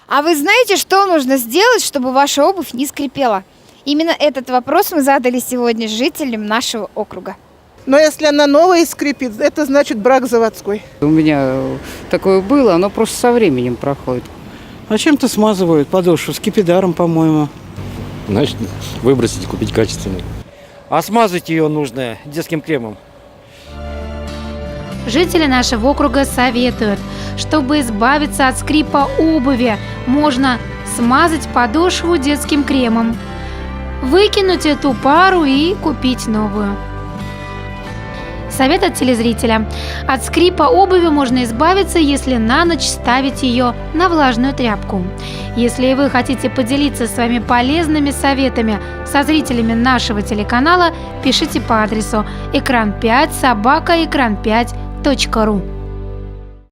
А вы знаете, что нужно сделать, чтобы ваша обувь не скрипела? Именно этот вопрос мы задали сегодня жителям нашего округа. Но если она новая и скрипит, это значит брак заводской. У меня такое было, оно просто со временем проходит. А чем-то смазывают подошву, скипидаром, по-моему. Значит, выбросить и купить качественный. А смазать ее нужно детским кремом. Жители нашего округа советуют, чтобы избавиться от скрипа обуви, можно смазать подошву детским кремом, выкинуть эту пару и купить новую. Совет от телезрителя. От скрипа обуви можно избавиться, если на ночь ставить ее на влажную тряпку. Если вы хотите поделиться своими полезными советами со зрителями нашего телеканала, пишите по адресу экран5@экран5.ру.